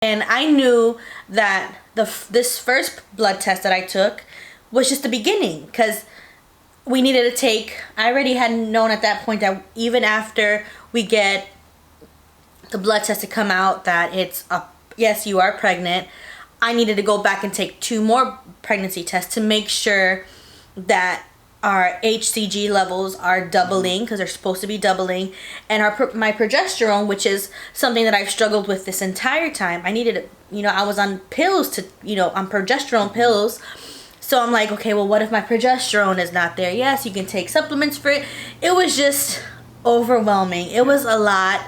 And I knew that this first blood test that I took was just the beginning, because we needed to take, I already had known at that point that even after we get the blood test to come out that it's yes, you are pregnant, I needed to go back and take 2 more pregnancy tests to make sure that our HCG levels are doubling, because they're supposed to be doubling, and my progesterone, which is something that I've struggled with this entire time. I needed, I was on pills on progesterone pills. So I'm like, okay, well, what if my progesterone is not there? Yes, you can take supplements for it. It was just overwhelming. It was a lot.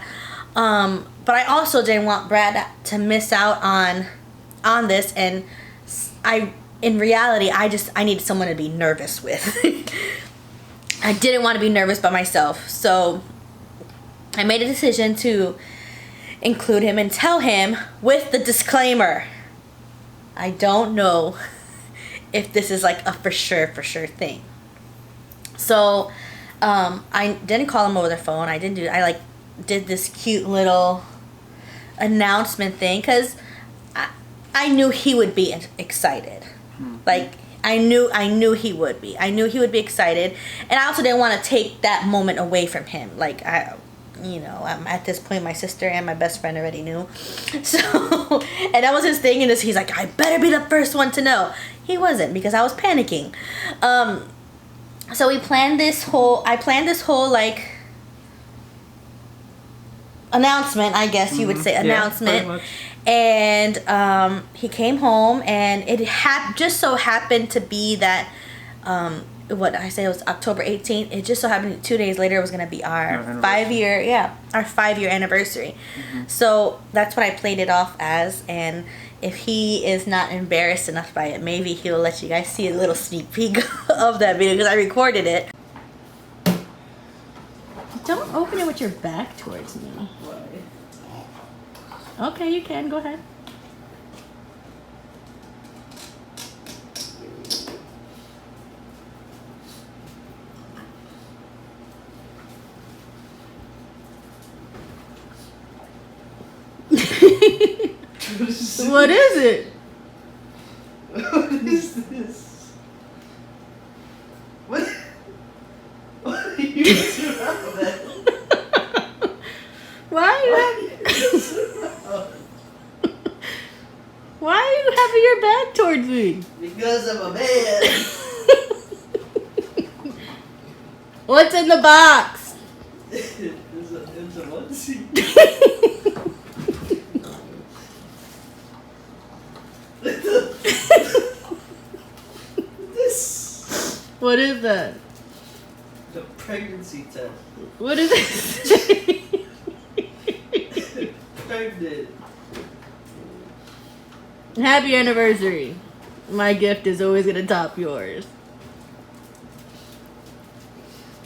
But I also didn't want Brad to miss out on this, and in reality, I needed someone to be nervous with. I didn't want to be nervous by myself. So I made a decision to include him and tell him with the disclaimer, I don't know if this is like a for sure thing. So I didn't call him over the phone. I did this cute little announcement thing, because I knew he would be excited. Like, I knew he would be. I knew he would be excited. And I also didn't want to take that moment away from him. Like, I'm at this point, my sister and my best friend already knew. So, and that was his thing. And he's like, I better be the first one to know. He wasn't, because I was panicking. So I planned this whole like announcement, I guess you would say, announcement. And he came home, and it just so happened to be that what I say, it was October 18th. It just so happened 2 days later it was going to be our 5-year anniversary. So that's what I played it off as. And if he is not embarrassed enough by it, maybe he'll let you guys see a little sneak peek of that video, because I recorded it. Don't open it with your back towards me. Okay, you can. Go ahead. What is it? What is this? What are you doing around that? Why are you having your back towards me? Because I'm a man. What's in the box? It's a onesie. This. What is that? The pregnancy test. What is it? Pregnant. Happy anniversary. My gift is always gonna top yours.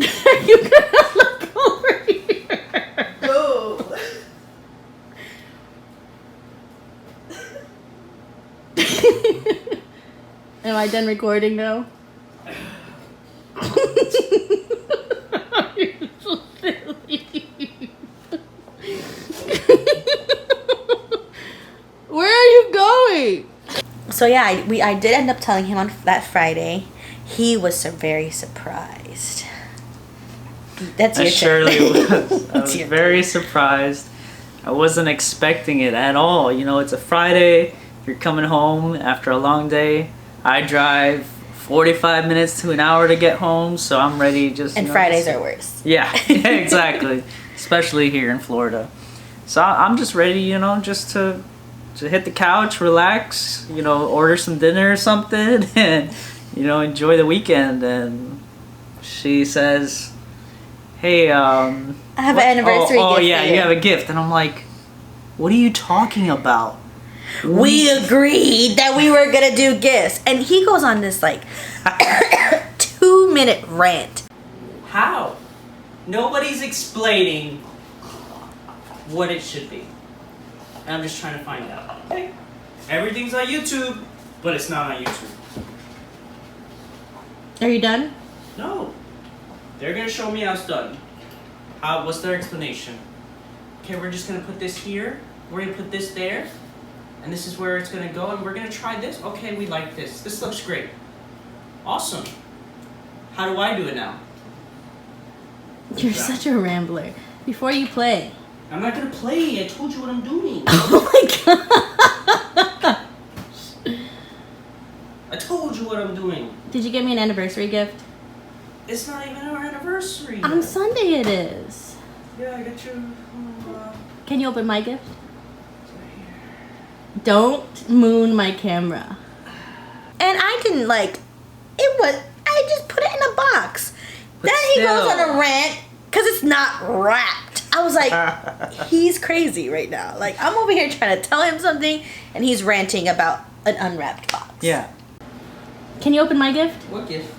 Are you gonna look over here? No. Am I done recording now? You're so silly. Where are you going? So yeah, I did end up telling him on that Friday. He was very surprised. That's your I surely was. I was your very surprised. I wasn't expecting it at all. It's a Friday. You're coming home after a long day. I drive 45 minutes to an hour to get home, so I'm ready just... And Fridays are worse. Yeah, exactly. Especially here in Florida. So I'm just ready, just to hit the couch, relax, order some dinner or something, and, enjoy the weekend. And she says, hey, I have an anniversary gift. Oh, yeah, you have a gift. And I'm like, what are you talking about? We agreed that we were gonna do gifts, and he goes on this like 2-minute rant. How? Nobody's explaining what it should be. And I'm just trying to find out. Okay. Everything's on YouTube, but it's not on YouTube. Are you done? No. They're gonna show me how it's done. What's their explanation? Okay, we're just gonna put this here. We're gonna put this there. and this is where it's gonna go, and we're gonna try this. Okay, we like this. This looks great. Awesome. How do I do it now? You're such a rambler. Before you play. I'm not gonna play. I told you what I'm doing. Oh my god. I told you what I'm doing. Did you get me an anniversary gift? It's not even our anniversary. On Sunday it is. Yeah, I got you. Can you open my gift? Don't moon my camera. And I didn't like, I just put it in a box. But then he still. goes on a rant because it's not wrapped. I was like, he's crazy right now. Like, I'm over here trying to tell him something and he's ranting about an unwrapped box. Yeah. Can you open my gift? What gift?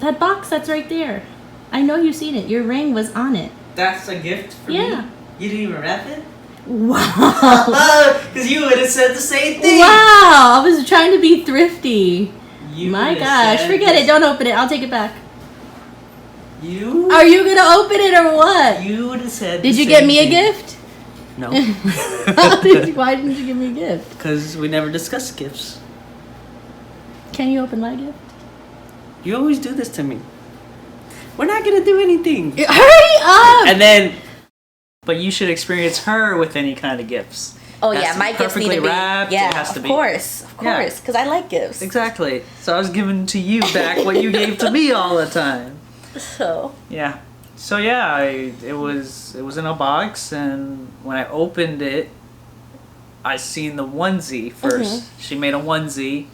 That box that's right there. I know you've seen it. Your ring was on it. That's a gift for me? Yeah. You didn't even wrap it? Wow. Because you would have said the same thing. Wow. I was trying to be thrifty. You My would've gosh. said Forget this- it. Don't open it. I'll take it back. You? Are you going to open it or what? You would have said Did the you get same me a thing. gift? No. Why didn't you give me a gift? Because we never discussed gifts. Can you open my gift? You always do this to me. We're not going to do anything. Hurry up! And then, but you should experience her with any kind of gifts. Oh It has yeah, to my be gifts need perfectly to be wrapped. yeah, It has to of be course, Yeah. because I like gifts. Exactly. So I was giving to you back what you gave to me all the time. So Yeah. So yeah, it was in a box, and when I opened it, I seen the onesie 1st. She made a onesie,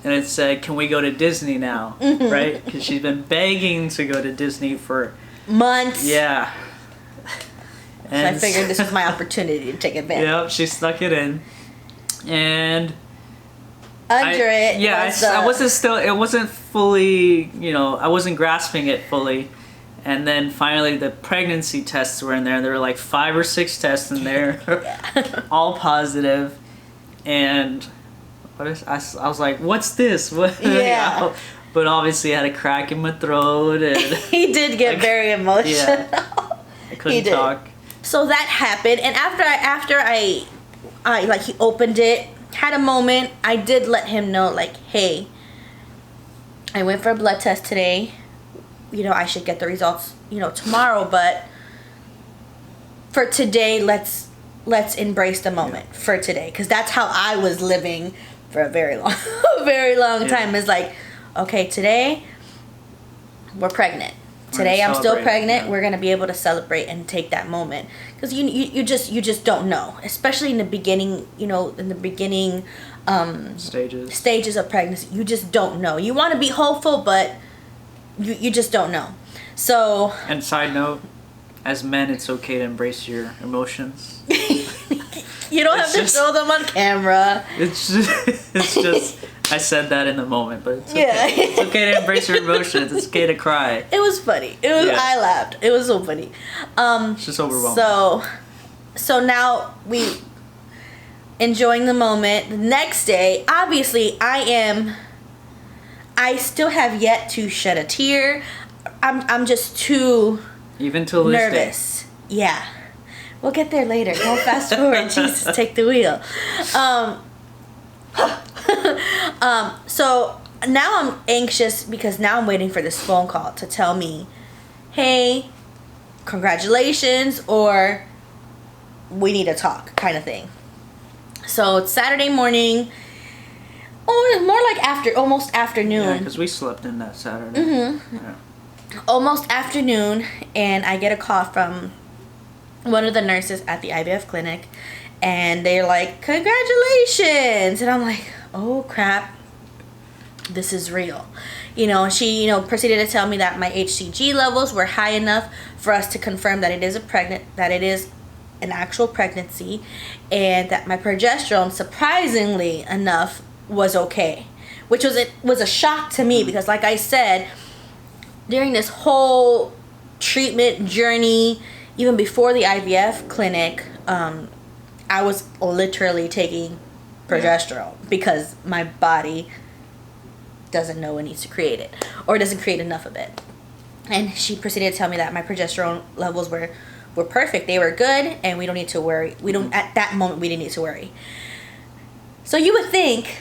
and it said, "Can we go to Disney now?" Right? Because she's been begging to go to Disney for months. yeah. So I figured this was my opportunity to take advantage. Yep, she snuck it in, and Under it. yeah, was I wasn't still. It wasn't fully. I wasn't grasping it fully. And then finally, the pregnancy tests were in there. There were like 5 or 6 tests in there, all positive. And I was like, "What's this?" What? Yeah. But obviously, I had a crack in my throat, and He did get very emotional. yeah. I couldn't did. talk. So that happened, and after I like he opened it, had a moment. I did let him know, like, hey, I went for a blood test today. I should get the results, tomorrow, but for today, let's embrace the moment for today, because that's how I was living for a very long time. It's like, okay, today we're pregnant. Today I'm still pregnant. Yeah. We're gonna be able to celebrate and take that moment, because you just don't know, especially in the beginning. In the beginning stages of pregnancy, you just don't know. You want to be hopeful, but you just don't know. So. And side note, as men, it's okay to embrace your emotions. You don't have to show them on camera. It's just I said that in the moment, but it's okay. Yeah. It's okay to embrace your emotions. It's okay to cry. It was funny. I laughed. It was so funny. It's just overwhelming. So now we enjoying the moment. The next day, obviously, I still have yet to shed a tear. I'm just too Even till this nervous. Yeah. We'll get there later. Don't fast forward. Jesus, take the wheel. So now I'm anxious because now I'm waiting for this phone call to tell me, hey, congratulations, or we need to talk, kind of thing. So it's Saturday morning. Oh, it's more like almost afternoon. Yeah, because we slept in that Saturday. Mm-hmm. Yeah. Almost afternoon, and I get a call from one of the nurses at the IVF clinic, and they're like, congratulations, and I'm like, oh crap, this is real. She proceeded to tell me that my HCG levels were high enough for us to confirm that it is an actual pregnancy, and that my progesterone, surprisingly enough, was okay, which was a shock to me, because like I said, during this whole treatment journey, even before the IVF clinic, I was literally taking progesterone because my body doesn't know it needs to create it, or doesn't create enough of it. And she proceeded to tell me that my progesterone levels were were perfect. They were good, and we don't need to worry. We don't at that moment we didn't need to worry. So you would think,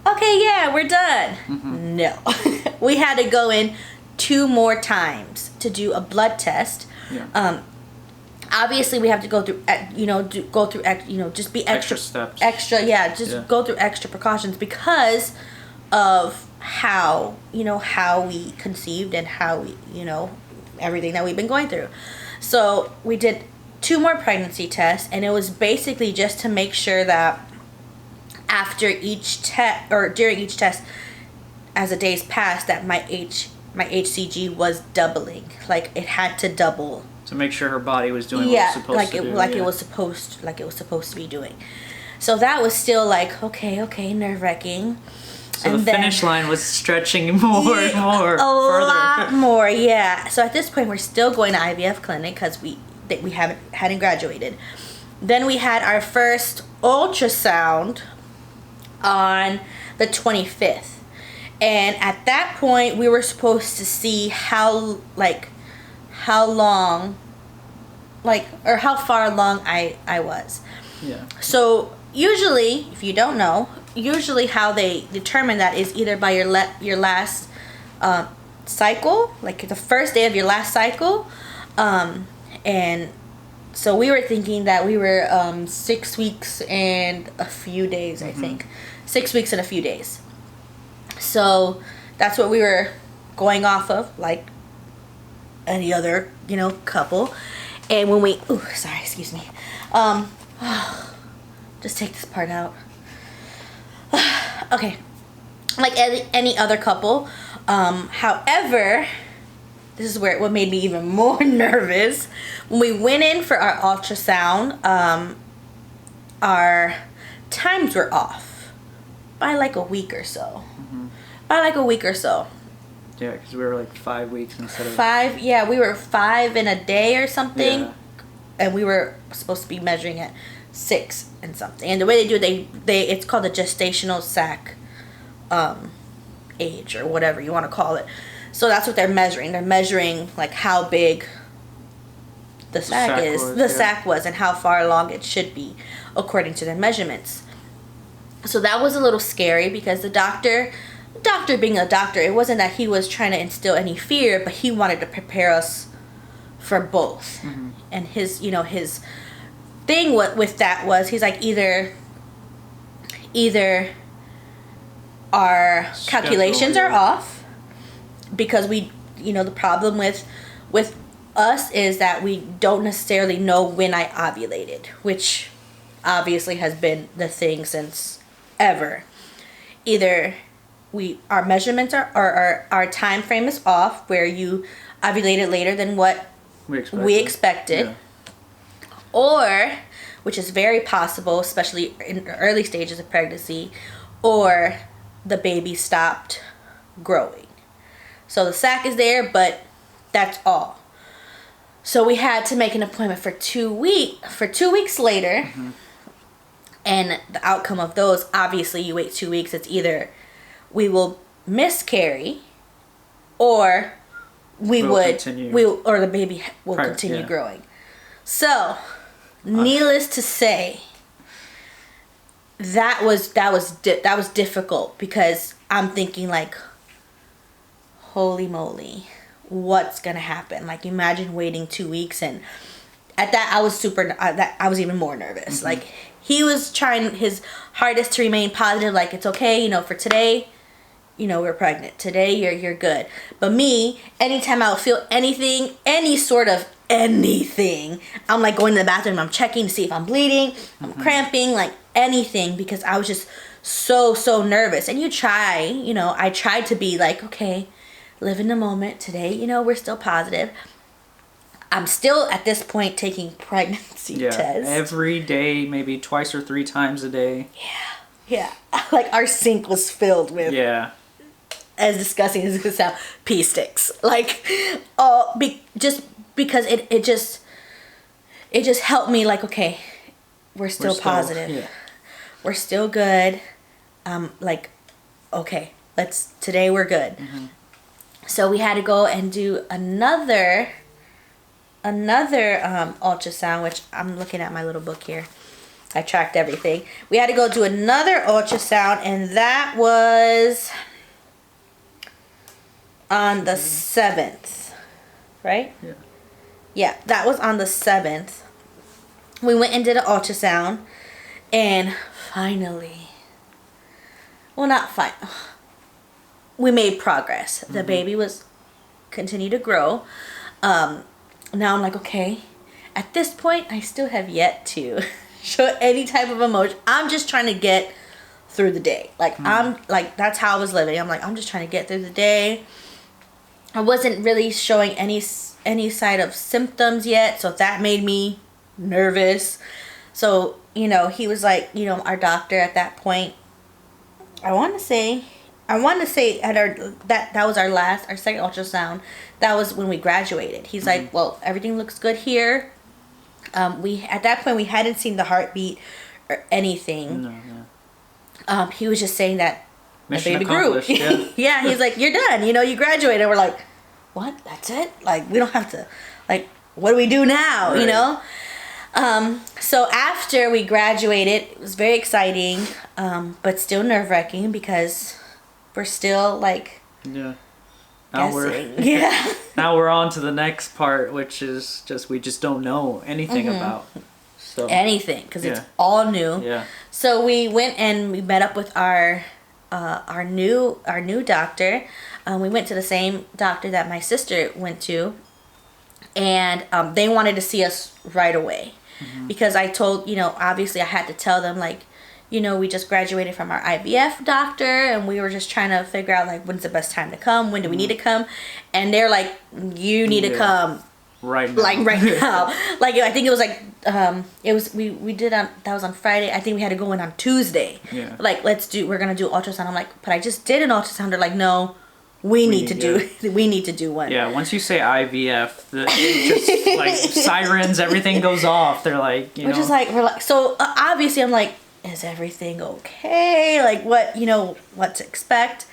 okay, yeah, we're done. No, we had to go in 2 more times to do a blood test. Yeah. Obviously, we have to go through, just be extra steps. Go through extra precautions because of how we conceived and how we, everything that we've been going through. So we did 2 more pregnancy tests, and it was basically just to make sure that after each test or during each test, as the days passed, that my HCG was doubling. Like it had to double. To make sure her body was doing what it was supposed to do. It was supposed to be doing. So that was still like, okay, nerve-wracking. So and the finish line was stretching more and more. A lot more, yeah. So at this point, we're still going to IVF clinic because we hadn't graduated. Then we had our first ultrasound on the 25th. And at that point, we were supposed to see how long, or how far along I was. Yeah. So usually, if you don't know, how they determine that is either by your last cycle, like the first day of your last cycle, and so we were thinking that we were 6 weeks and a few days, I think. 6 weeks and a few days. So that's what we were going off of, like any other, couple. And when we, excuse me. Just take this part out. Okay. Like any other couple. However, this is what made me even more nervous. When we went in for our ultrasound, our times were off by like a week or so. Yeah, because we were like 5 weeks instead of 5. Yeah, we were 5 in a day or something. Yeah. And we were supposed to be measuring at 6 and something. And the way they do it, it's called the gestational sac age or whatever you want to call it. So that's what they're measuring. They're measuring like how big the sac was and how far along it should be according to their measurements. So that was a little scary because the doctor being a doctor, it wasn't that he was trying to instill any fear, but he wanted to prepare us for both. And his thing with that was he's like either our calculations are off because we the problem with us is that we don't necessarily know when I ovulated, which obviously has been the thing since ever. Either our measurements are our time frame is off where you ovulated later than what we expected. Yeah. Or, which is very possible, especially in early stages of pregnancy, or the baby stopped growing. So the sac is there, but that's all. So we had to make an appointment for 2 weeks later. And the outcome of those, obviously you wait 2 weeks, it's either we will miscarry or or the baby will continue growing. So, needless to say, that was difficult because I'm thinking like, holy moly, what's gonna happen? Like, imagine waiting 2 weeks, and at that I was even more nervous. Like, he was trying his hardest to remain positive, like it's okay, for today. We're pregnant. Today, you're good. But me, anytime I would feel anything, any sort of anything, I'm like going to the bathroom, I'm checking to see if I'm bleeding, I'm cramping, like anything, because I was just so nervous. And I tried to be like, okay, live in the moment. Today, we're still positive. I'm still at this point taking pregnancy tests. Every day, maybe twice or 3 times a day. Yeah. Like our sink was filled with. Yeah. As disgusting as it could sound, pee sticks. Like, just because it just helped me. Like, okay, we're still positive. Yeah. We're still good. Like, okay, today we're good. So we had to go and do another another ultrasound, which I'm looking at my little book here. I tracked everything. We had to go do another ultrasound, and that was on the 7th, right? Yeah. Yeah, that was on the 7th. We went and did an ultrasound, and finally, well, not fine. We made progress. The baby was continued to grow. Now I'm like, okay. At this point, I still have yet to show any type of emotion. I'm just trying to get through the day. Like I'm like, that's how I was living. I'm like, I'm just trying to get through the day. I wasn't really showing any side of symptoms yet, so that made me nervous. So, you know, he was like, you know, our doctor at that point, I want to say at that was our second ultrasound. That was when we graduated. He's like, well, everything looks good here. We at that point we hadn't seen the heartbeat or anything. No. He was just saying that Mission the baby grew. accomplished, yeah. Yeah, he's like, you're done. You know, you graduated. We're like, what? That's it? Like, we don't have to. Like, what do we do now? Right. You know. So after we graduated, it was very exciting, but still nerve-wracking because we're still like Yeah. Now guessing. Yeah. Now we're on to the next part, which is just we just don't know anything about. So Anything, because it's Yeah. all new. Yeah. So we went and we met up with our new doctor. We went to the same doctor that my sister went to, and they wanted to see us right away. Because I told, you know, obviously I had to tell them, like, you know, we just graduated from our IVF doctor and we were just trying to figure out, like, when's the best time to come? When do we need to come? And they're like, you need to come right now. like right now. Like, I think it was like, it was, we did that was on Friday. I think we had to go in on Tuesday. Yeah. Like, we're going to do ultrasound. I'm like, but I just did an ultrasound. They're like, no, we need to do one. Yeah, once you say IVF, it just like sirens, everything goes off. They're like, you know. We're like, so obviously I'm like, is everything okay? Like, what, you know, what to expect?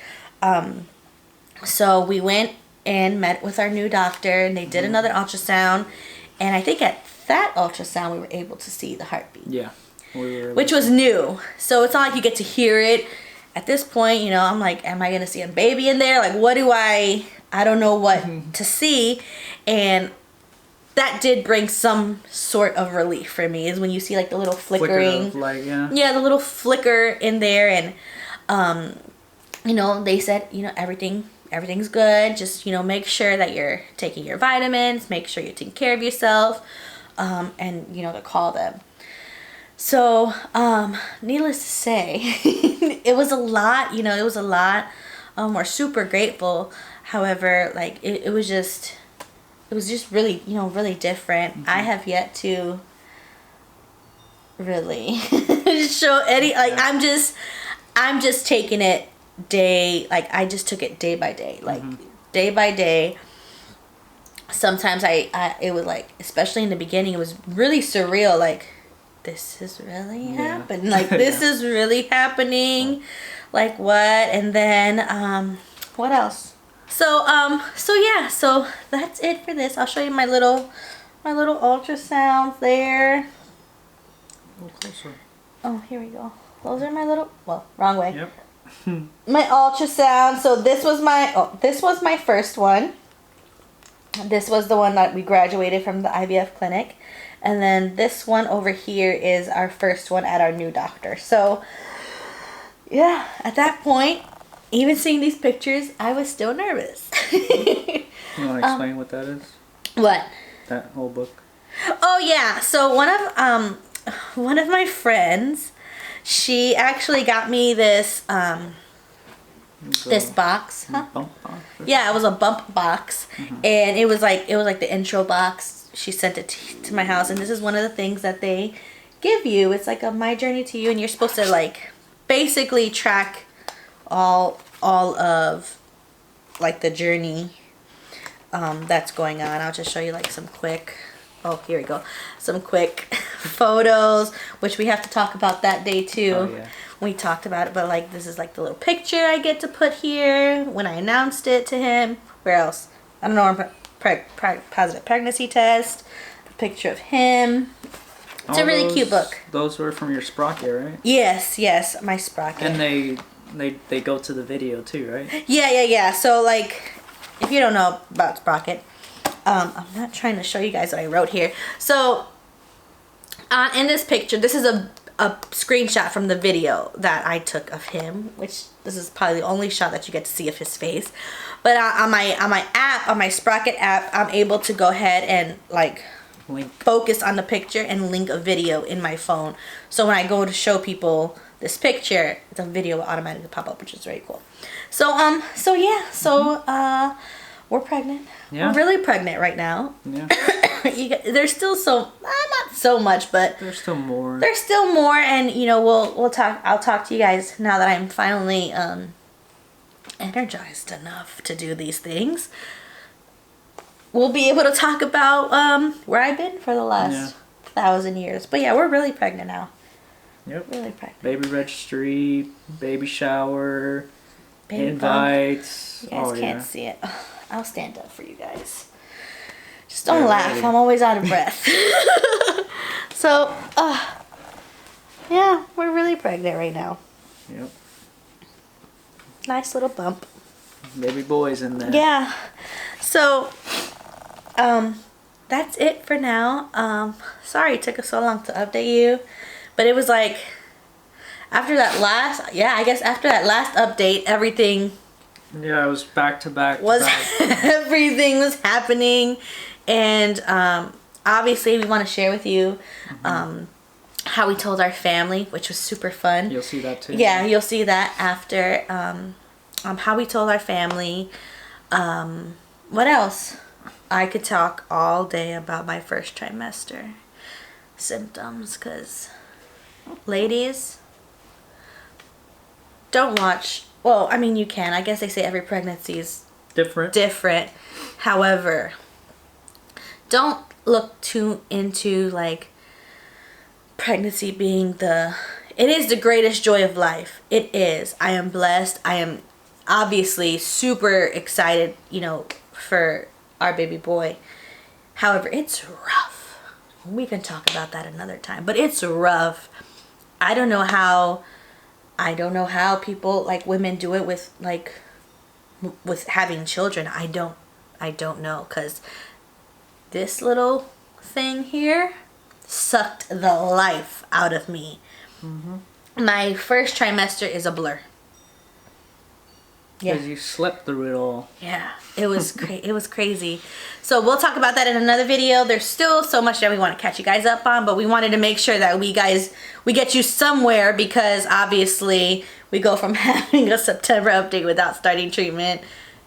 So we went and met with our new doctor, and they did another ultrasound, and I think at that ultrasound we were able to see the heartbeat. Yeah. Which was new. So it's not like you get to hear it. At this point, you know, I'm like, am I going to see a baby in there? Like, what do I don't know what to see. And that did bring some sort of relief for me, is when you see like the little flickering. Flicker of light, yeah. Yeah, the little flicker in there. And, you know, they said, you know, everything's good. Just, you know, make sure that you're taking your vitamins, make sure you're taking care of yourself, and, you know, to call them. So, needless to say, it was a lot, you know, it was a lot. We're super grateful. However, like, it was just really, you know, really different. I have yet to really show any, like, I'm just taking it I just took it day by day, like, day by day. Sometimes it was like, especially in the beginning, it was really surreal, like, this is really happening. Like, this is really happening. Like, what? And then, what else? So yeah, so that's it for this. I'll show you my little ultrasounds there. A little closer. Oh, here we go. Those are my little, well, wrong way. Yep. My ultrasound. So this was my first one. This was the one that we graduated from the IVF clinic. And then this one over here is our first one at our new doctor. So, yeah, at that point, even seeing these pictures, I was still nervous. You want to explain what that is? What? That whole book? Oh, yeah. So one of my friends, she actually got me this this box. Huh? Bump box? Yeah, it was a bump box, and it was like the intro box. She sent it to my house, and this is one of the things that they give you. It's like a My Journey to You, and you're supposed to, like, basically track all of, like, the journey that's going on. I'll just show you, like, some quick, here we go, some quick photos, which we have to talk about that day too. Oh, yeah. We talked about it, but, like, this is like the little picture I get to put here when I announced it to him. Where else? I don't know where I'm positive pregnancy test, a picture of him. It's a really cute book. Those were from your sprocket, right? Yes, my sprocket. And they go to the video too, right? Yeah. So like, if you don't know about sprocket, I'm not trying to show you guys what I wrote here. So in this picture, this is a screenshot from the video that I took of him, which this is probably the only shot that you get to see of his face. But on my app, on my Sprocket app, I'm able to go ahead and like focus on the picture and link a video in my phone. So when I go to show people this picture, the video will automatically pop up, which is very cool. So we're pregnant. Yeah. We're really pregnant right now. Yeah. There's still not so much, but there's still more. There's still more, and you know we'll talk. I'll talk to you guys now that I'm finally energized enough to do these things. We'll be able to talk about where I've been for the last 1,000 years. But yeah, we're really pregnant now. Yep. Really pregnant. Baby registry, baby shower, baby invites. You guys can't see it. I'll stand up for you guys. Just don't laugh. Ready. I'm always out of breath. So, yeah, we're really pregnant right now. Yep. Nice little bump. Baby boys in there. Yeah. So, that's it for now. Sorry it took us so long to update you, but it was like after that last update, everything. Yeah, it was back to back. Everything was happening, and obviously we want to share with you how we told our family, which was super fun. You'll see that too. Yeah, you'll see that after how we told our family. What else? I could talk all day about my first trimester symptoms, because ladies, don't watch. Well, I mean, you can. I guess they say every pregnancy is different. However, don't look too into like pregnancy being it is the greatest joy of life. It is. I am blessed. I am obviously super excited, for our baby boy. However, it's rough. We can talk about that another time, but it's rough. I don't know how people, like women, do it with having children. I don't know, because this little thing here sucked the life out of me. My first trimester is a blur. Because you slept through it all. Yeah, it was it was crazy. So we'll talk about that in another video. There's still so much that we want to catch you guys up on, but we wanted to make sure that we get you somewhere, because obviously we go from having a September update without starting treatment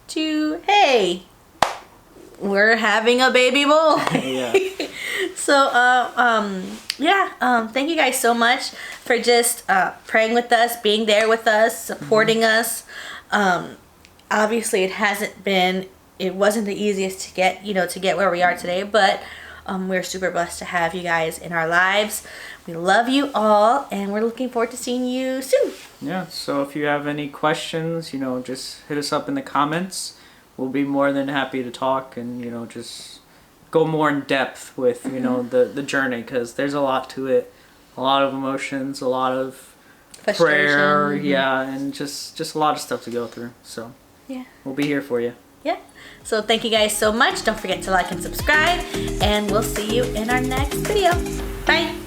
to, hey, we're having a baby boy. Yeah. So thank you guys so much for just praying with us, being there with us, supporting us. Obviously it wasn't the easiest to get where we are today, but we're super blessed to have you guys in our lives. We love you all, and we're looking forward to seeing you soon. Yeah, so if you have any questions, just hit us up in the comments. We'll be more than happy to talk and, just go more in depth with, the journey, because there's a lot to it. A lot of emotions, a lot of prayer, and just a lot of stuff to go through. So yeah, we'll be here for you. Yeah. So thank you guys so much. Don't forget to like and subscribe, and we'll see you in our next video. Bye.